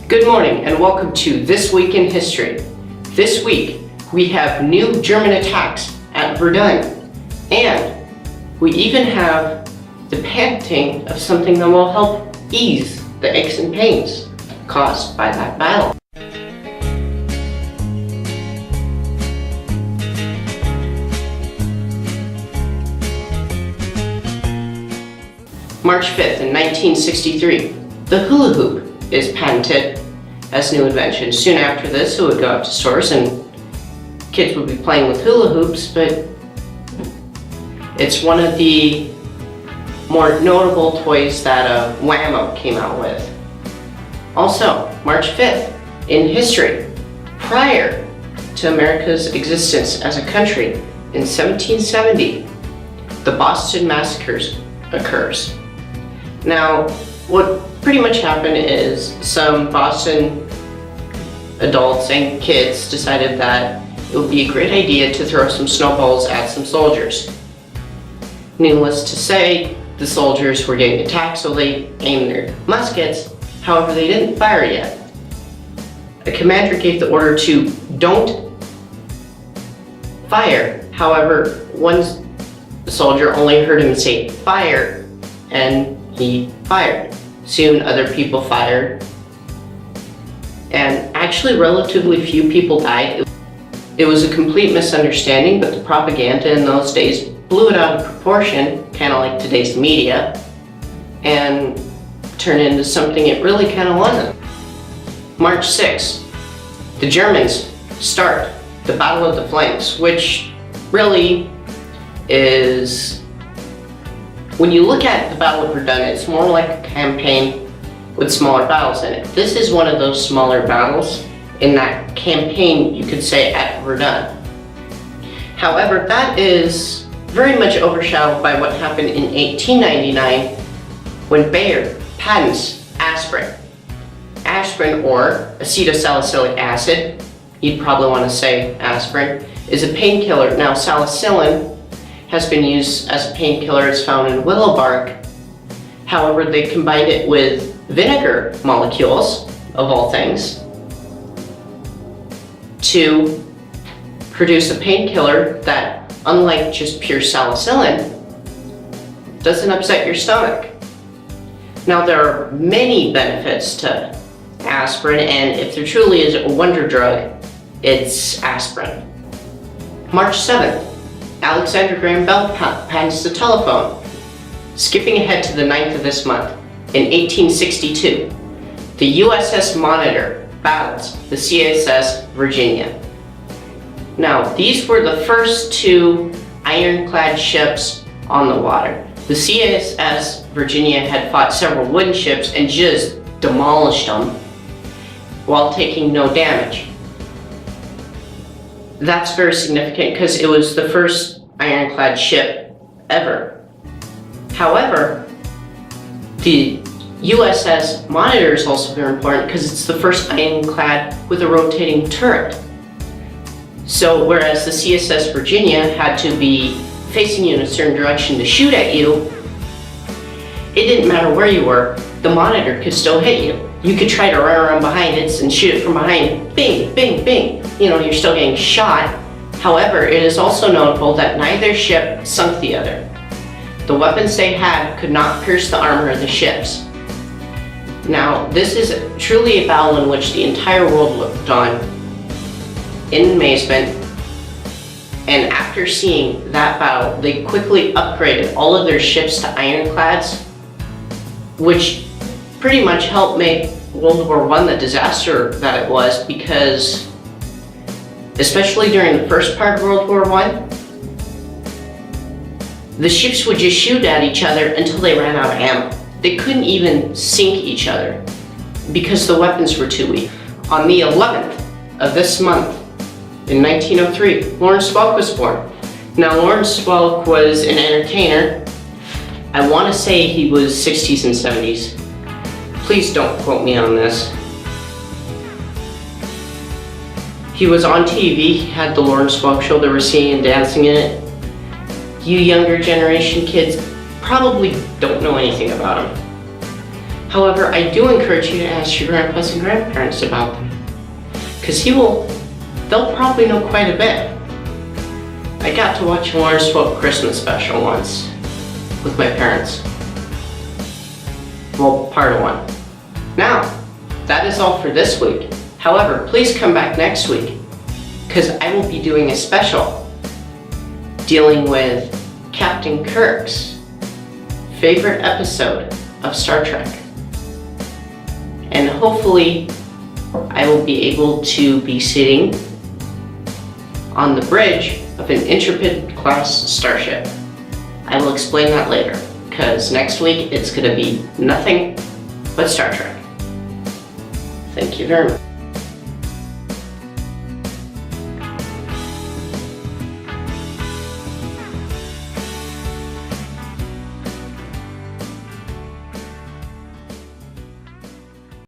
Good morning and welcome to This Week in History. This week we have new German attacks at Verdun, and we even have the painting of something that will help ease the aches and pains caused by that battle. March 5th in 1963, the hula hoop is patented as new invention. Soon after this, it would go out to stores and kids would be playing with hula hoops, but it's one of the more notable toys that Whammo came out with. Also, March 5th in history, prior to America's existence as a country, in 1770, the Boston Massacres occurs. Now, what pretty much happened is some Boston adults and kids decided that it would be a great idea to throw some snowballs at some soldiers. Needless to say, the soldiers were getting attacked, so they aimed their muskets. However, they didn't fire yet. A commander gave the order to don't fire. However, one soldier only heard him say fire, and he fired. Soon other people fired, and actually relatively few people died. It was a complete misunderstanding, but the propaganda in those days blew it out of proportion, kind of like today's media, and turned into something it really kind of wasn't. March 6th, the Germans start the Battle of the Flanks, which really is, when you look at the Battle of Verdun, it's more like a campaign with smaller battles in it. This is one of those smaller battles in that campaign, you could say, at Verdun. However, that is very much overshadowed by what happened in 1899 when Bayer patents aspirin. Aspirin, or acetylsalicylic acid, you'd probably want to say aspirin, is a painkiller. Now, salicylin has been used as a painkiller. It's found in willow bark. However, they combined it with vinegar molecules, of all things, to produce a painkiller that, unlike just pure salicylin, doesn't upset your stomach. Now, there are many benefits to aspirin, and if there truly is a wonder drug, it's aspirin. March 7th, Alexander Graham Bell patents the telephone. Skipping ahead to the 9th of this month, in 1862, the USS Monitor battles the CSS Virginia. Now, these were the first two ironclad ships on the water. The CSS Virginia had fought several wooden ships and just demolished them while taking no damage. That's very significant because it was the first ironclad ship ever. However, the USS Monitor is also very important because it's the first ironclad with a rotating turret. So whereas the CSS Virginia had to be facing you in a certain direction to shoot at you, it didn't matter where you were, the Monitor could still hit you. You could try to run around behind it and shoot it from behind, bing, bing, bing. You know, you're still getting shot. However, it is also notable that neither ship sunk the other. The weapons they had could not pierce the armor of the ships. Now, this is truly a battle in which the entire world looked on in amazement, and after seeing that battle, they quickly upgraded all of their ships to ironclads, which pretty much helped make World War I the disaster that it was, because especially during the first part of World War I, the ships would just shoot at each other until they ran out of ammo. They couldn't even sink each other because the weapons were too weak. On the 11th of this month, in 1903, Lawrence Welk was born. Now, Lawrence Welk was an entertainer. I want to say he was 60s and 70s. Please don't quote me on this. He was on TV, he had the Lawrence Welk Show, they were singing and dancing in it. You younger generation kids probably don't know anything about him. However, I do encourage you to ask your grandpas and grandparents about them, because they'll probably know quite a bit. I got to watch a Lawrence Welk Christmas special once with my parents. Well, part of one. Now, that is all for this week. However, please come back next week, because I will be doing a special dealing with Captain Kirk's favorite episode of Star Trek. And hopefully, I will be able to be sitting on the bridge of an Intrepid class starship. I will explain that later, because next week it's going to be nothing but Star Trek. Thank you very much.